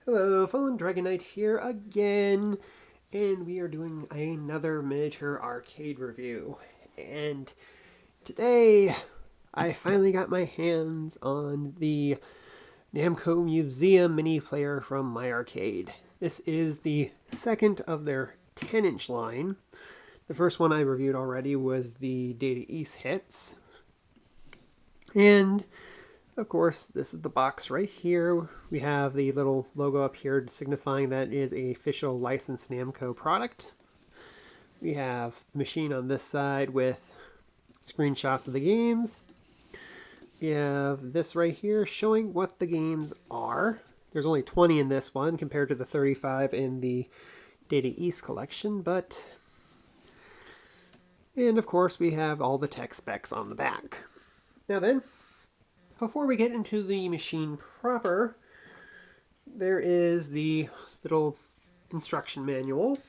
Hello, Fallen Dragon Knight here again, and we are doing another miniature arcade review. And today, I finally got my hands on the Namco Museum mini player from my arcade. This is the second of their 10-inch line. The first one I reviewed already was the Data East hits. And of course, this is the box right here. We have the little logo up here signifying that it is an official licensed Namco product. We have the machine on this side with screenshots of the games. We have this right here showing what the games are. There's only 20 in this one compared to the 35 in the Data East collection, but... And of course we have all the tech specs on the back. Now then, before we get into the machine proper, there is the little instruction manual,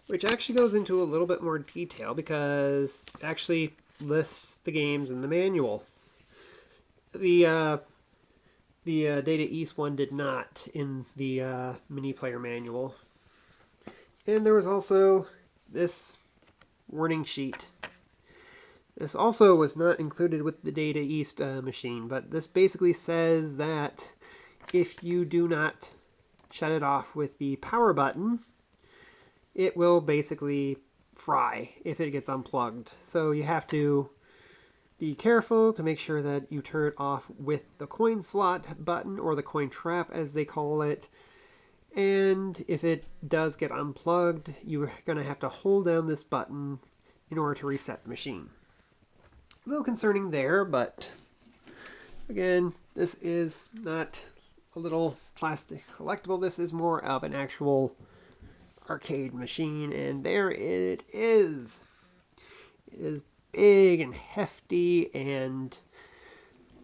which actually goes into a little bit more detail because it actually lists the games in the manual. The Data East one did not in the mini player manual. And there was also this warning sheet. This also was not included with the Data East machine, but this basically says that if you do not shut it off with the power button, it will basically fry if it gets unplugged. So you have to be careful to make sure that you turn it off with the coin slot button, or the coin trap as they call it. And if it does get unplugged, you're going to have to hold down this button in order to reset the machine. A little concerning there, but again, this is not a little plastic collectible. This is more of an actual arcade machine, and there it is. It is big and hefty, and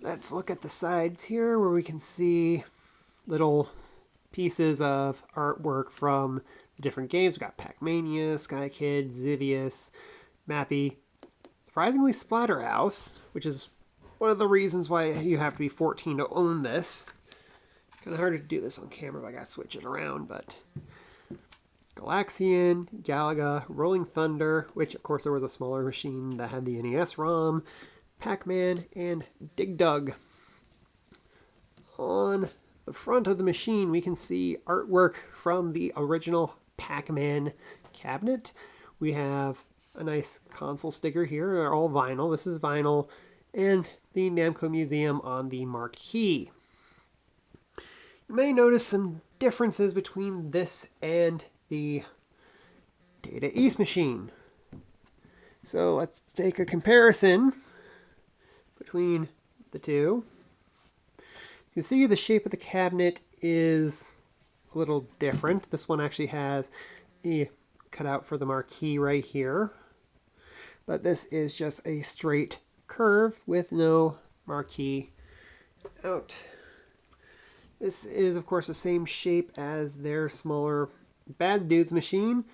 let's look at the sides here where we can see little pieces of artwork from the different games. We've got Pac-Mania, Sky Kid, Zivius, Mappy, surprisingly Splatterhouse, which is one of the reasons why you have to be 14 to own this. Kind of hard to do this on camera if I gotta switch it around, but Galaxian, Galaga, Rolling Thunder, which of course there was a smaller machine that had the NES ROM, Pac-Man, and Dig Dug. On the front of the machine we can see artwork from the original Pac-Man cabinet. We have a nice console sticker here. They're all vinyl. This is vinyl. And the Namco Museum on the marquee. You may notice some differences between this and the Data East machine. So let's take a comparison between the two. You can see the shape of the cabinet is a little different. This one actually has a cutout for the marquee right here. But this is just a straight curve with no marquee out. This is, of course, the same shape as their smaller Bad Dudes machine.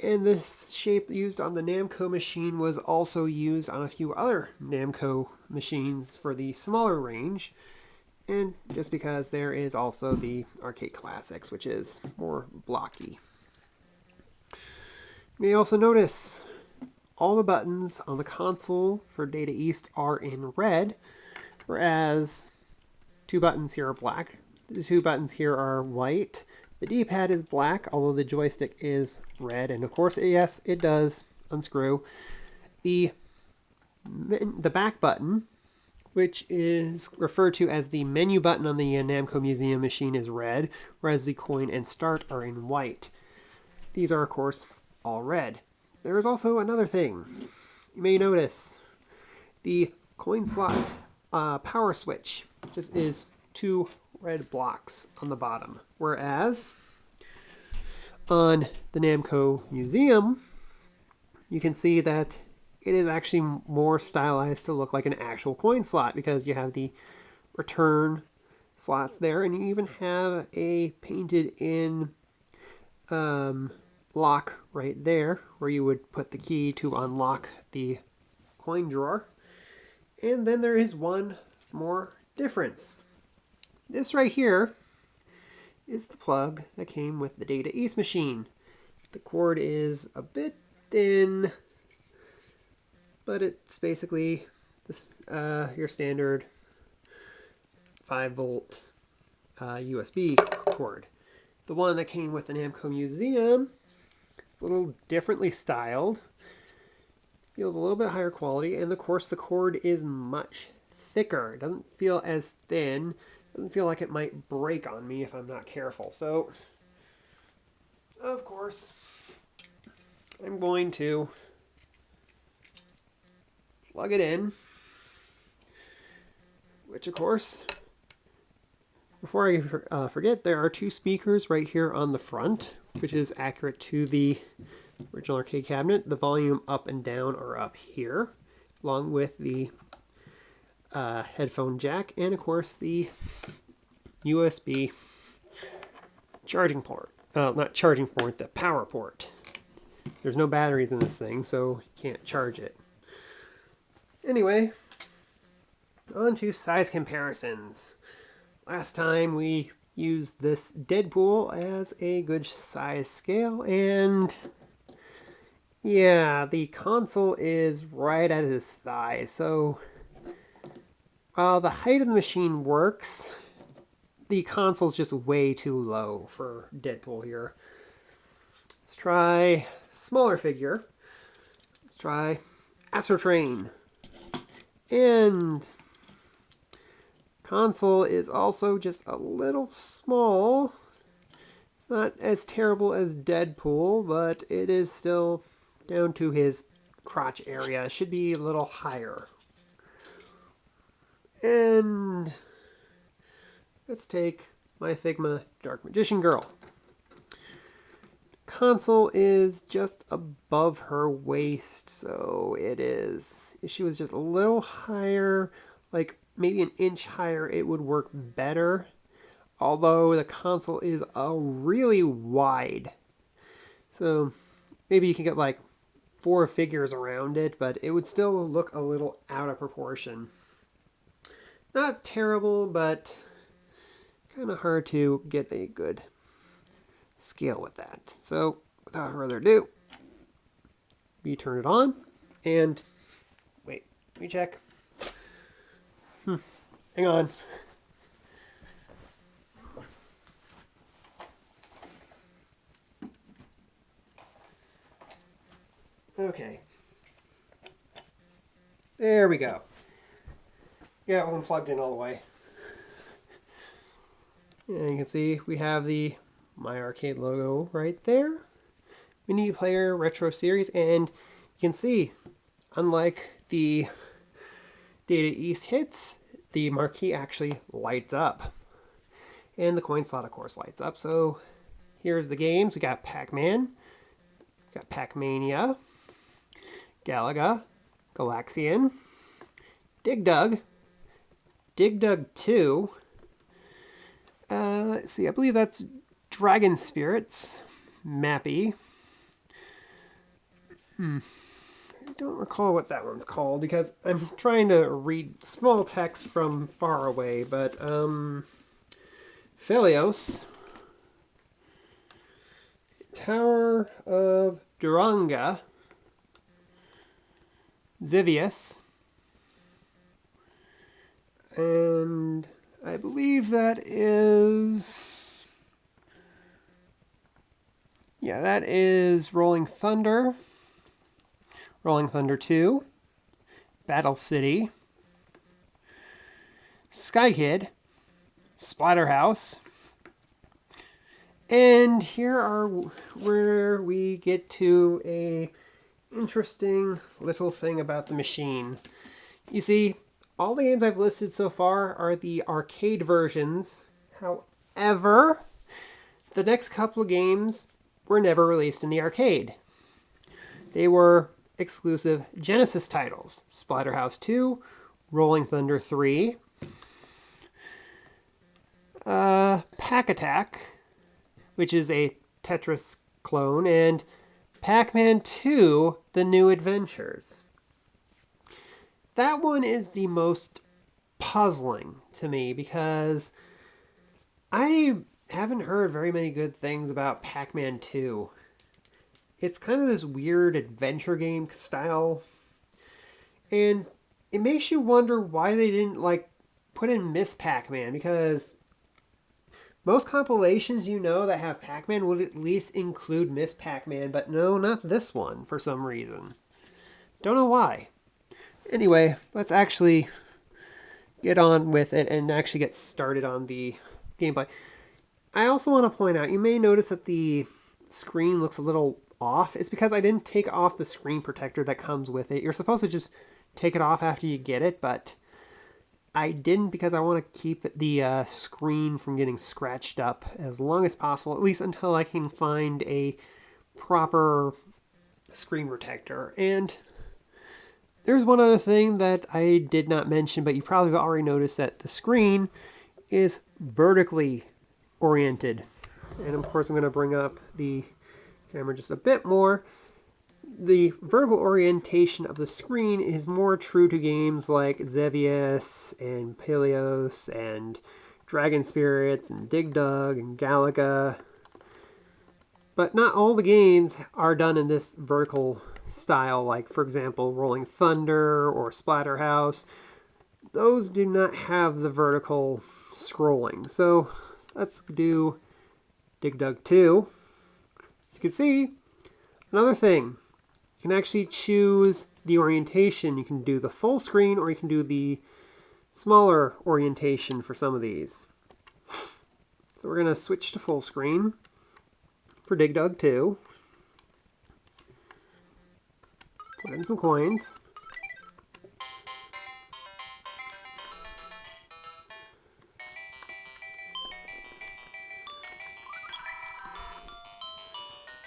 And this shape used on the Namco machine was also used on a few other Namco machines for the smaller range. And just because there is also the Arcade Classics, which is more blocky. You may also notice all the buttons on the console for Data East are in red, whereas two buttons here are black. The two buttons here are white. The D-pad is black, although the joystick is red. And of course, yes, it does unscrew. The back button, which is referred to as the menu button on the Namco Museum machine, is red, whereas the coin and start are in white. These are, of course, all red. There is also another thing. You may notice the coin slot power switch just is two red blocks on the bottom, whereas on the Namco Museum you can see that it is actually more stylized to look like an actual coin slot because you have the return slots there, and you even have a painted in lock right there where you would put the key to unlock the coin drawer. And then there is one more difference. This right here is the plug that came with the Data East machine. The cord is a bit thin, but it's basically this, your standard 5-volt USB cord. The one that came with the Namco Museum is a little differently styled. Feels a little bit higher quality, and of course the cord is much thicker. It doesn't feel as thin. It doesn't feel like it might break on me if I'm not careful. So, of course, I'm going to plug it in, which of course, before I forget, there are 2 speakers right here on the front, which is accurate to the original arcade cabinet. The volume up and down are up here, along with the headphone jack, and of course the USB charging port. Not charging port, the power port. There's no batteries in this thing, so you can't charge it. Anyway, on to size comparisons. Last time we used this Deadpool as a good size scale, and yeah, the console is right at his thigh, so while the height of the machine works, the console's just way too low for Deadpool here. Let's try smaller figure. Let's try Astro Train. And console is also just a little small. It's not as terrible as Deadpool, but it is still down to his crotch area. It should be a little higher. And let's take my Figma Dark Magician Girl. Console is just above her waist, so it is. If she was just a little higher, like maybe an inch higher, it would work better. Although the console is really wide. So maybe you can get like 4 figures around it, but it would still look a little out of proportion. Not terrible, but kind of hard to get a good scale with that. So without further ado, we turn it on, and wait, let me check. Hang on. Okay. There we go. Yeah, it wasn't plugged in all the way. And you can see we have the My Arcade logo right there. Mini Player Retro Series, and you can see, unlike the Data East hits, the marquee actually lights up. And the coin slot, of course, lights up. So here's the games. We got Pac-Man, got Pac-Mania, Galaga, Galaxian, Dig Dug, Dig Dug 2. Let's see, I believe that's Dragon Spirits, Mappy. I don't recall what that one's called because I'm trying to read small text from far away, but Phelios, Tower of Duranga, Zivius, and I believe that is, yeah, that is Rolling Thunder, Rolling Thunder 2, Battle City, Sky Kid, Splatterhouse, and here are where we get to a interesting little thing about the machine. You see, all the games I've listed so far are the arcade versions. However, the next couple of games were never released in the arcade. They were exclusive Genesis titles. Splatterhouse 2, Rolling Thunder 3, Pac-Attack, which is a Tetris clone, and Pac-Man 2, The New Adventures. That one is the most puzzling to me because I haven't heard very many good things about Pac-Man 2. It's kind of this weird adventure game style, and it makes you wonder why they didn't like put in Miss Pac-Man, because most compilations that have Pac-Man would at least include Miss Pac-Man, but no, not this one for some reason. Don't know why. Anyway, let's actually get on with it and actually get started on the gameplay. I also want to point out, you may notice that the screen looks a little off. It's because I didn't take off the screen protector that comes with it. You're supposed to just take it off after you get it, but I didn't because I want to keep the screen from getting scratched up as long as possible, at least until I can find a proper screen protector. And there's one other thing that I did not mention, but you probably have already noticed that the screen is vertically oriented. And of course I'm going to bring up the camera just a bit more. The vertical orientation of the screen is more true to games like Xevious and Peleos and Dragon Spirits and Dig Dug and Galaga. But not all the games are done in this vertical style, like for example Rolling Thunder or Splatterhouse. Those do not have the vertical scrolling. So let's do Dig Dug 2. As you can see, another thing, you can actually choose the orientation. You can do the full screen or you can do the smaller orientation for some of these. So we're going to switch to full screen for Dig Dug 2. Put in some coins.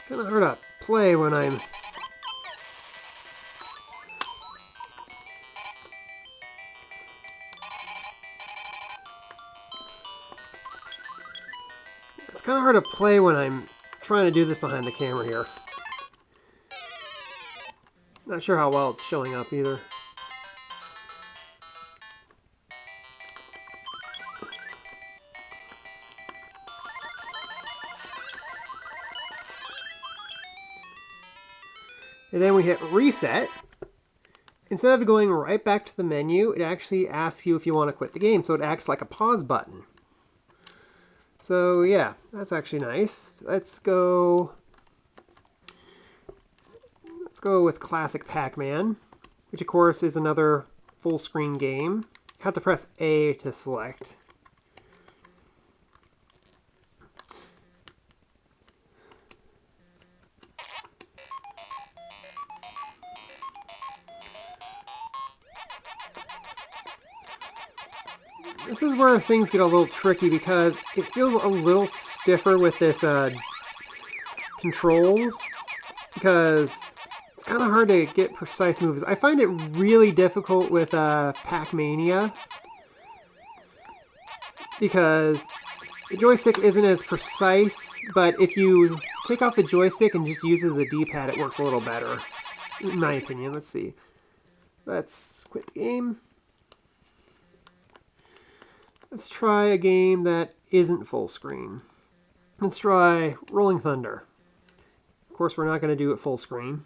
Kind of hard to play when I'm trying to do this behind the camera here. Not sure how well it's showing up either. And then we hit reset. Instead of going right back to the menu, it actually asks you if you want to quit the game. So it acts like a pause button. So yeah, that's actually nice. Let's go with Classic Pac-Man, which of course is another full screen game. You have to press A to select. This is where things get a little tricky because it feels a little stiffer with this controls, because it's kind of hard to get precise moves. I find it really difficult with Pac-Mania because the joystick isn't as precise, but if you take off the joystick and just use it as a D-pad, it works a little better, in my opinion. Let's see. Let's quit the game. Let's try a game that isn't full screen. Let's try Rolling Thunder. Of course, we're not going to do it full screen.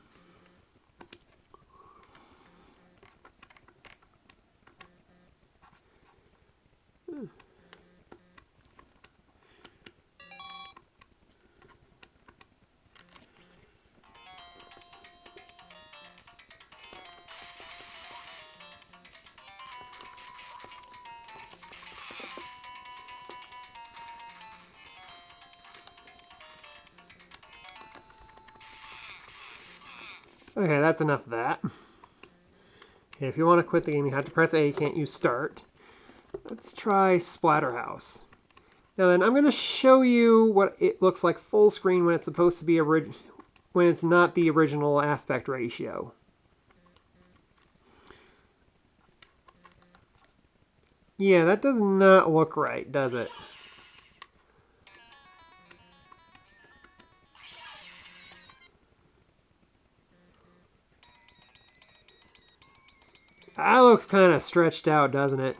Okay, that's enough of that. Okay, if you want to quit the game, you have to press A. You can't use start. Let's try Splatterhouse. Now then, I'm going to show you what it looks like full screen when it's supposed to be when it's not the original aspect ratio. Yeah, that does not look right, does it? That looks kind of stretched out, doesn't it?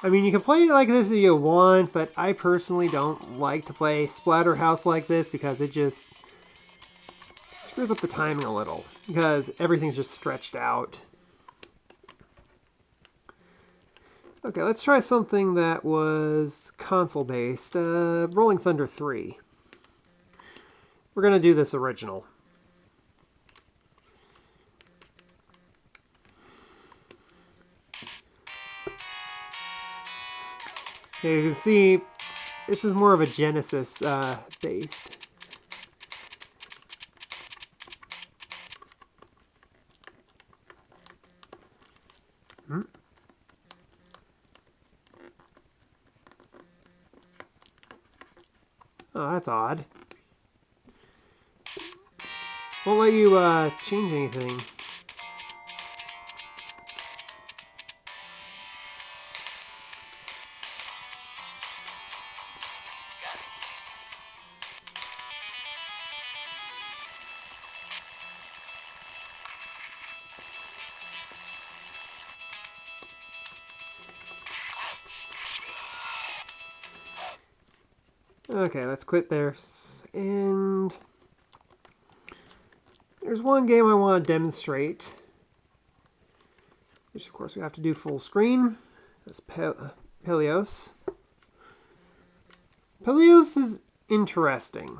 I mean, you can play it like this if you want, but I personally don't like to play Splatterhouse like this because it just screws up the timing a little because everything's just stretched out. Okay, let's try something that was console-based. Rolling Thunder 3. We're going to do this original. Okay, you can see this is more of a Genesis based. Oh, that's odd. Won't let you change anything. Okay, let's quit there. And there's one game I want to demonstrate, which of course we have to do full screen. That's Peleos. Peleos is interesting.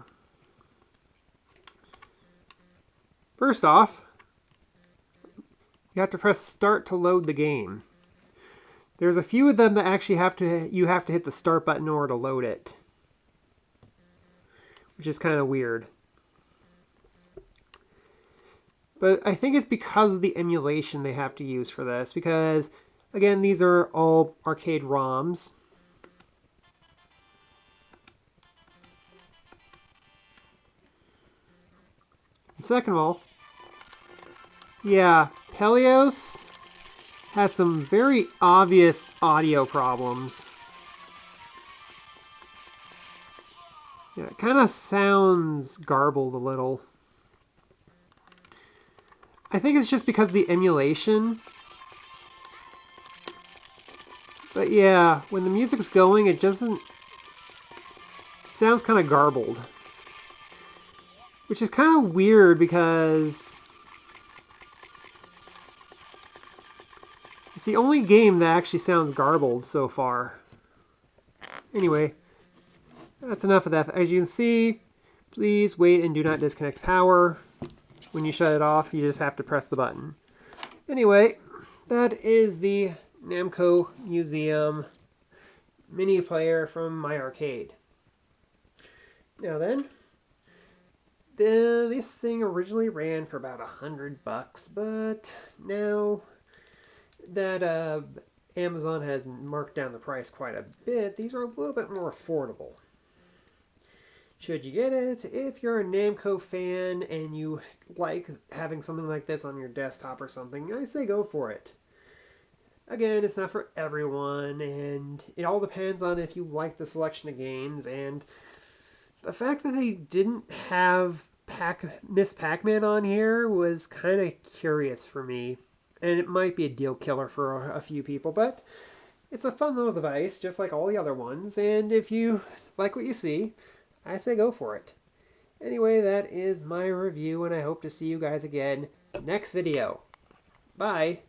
First off, you have to press start to load the game. There's a few of them that actually you have to hit the start button in order to load it, which is kind of weird. But I think it's because of the emulation they have to use for this, because again, these are all arcade ROMs. And second of all, yeah, Peleos has some very obvious audio problems. Yeah, it kind of sounds garbled a little. I think it's just because of the emulation. But yeah, when the music's going, it doesn't... It sounds kind of garbled. Which is kind of weird because... It's the only game that actually sounds garbled so far. Anyway, that's enough of that. As you can see, please wait and do not disconnect power. When you shut it off, you just have to press the button. Anyway, that is the Namco Museum mini player from my arcade. Now then, this thing originally ran for about $100, but now that Amazon has marked down the price quite a bit, these are a little bit more affordable. Should you get it? If you're a Namco fan and you like having something like this on your desktop or something, I say go for it. Again, it's not for everyone, and it all depends on if you like the selection of games, and the fact that they didn't have Miss Pac-Man on here was kind of curious for me, and it might be a deal killer for a few people, but it's a fun little device, just like all the other ones, and if you like what you see, I say go for it. Anyway, that is my review, and I hope to see you guys again next video. Bye!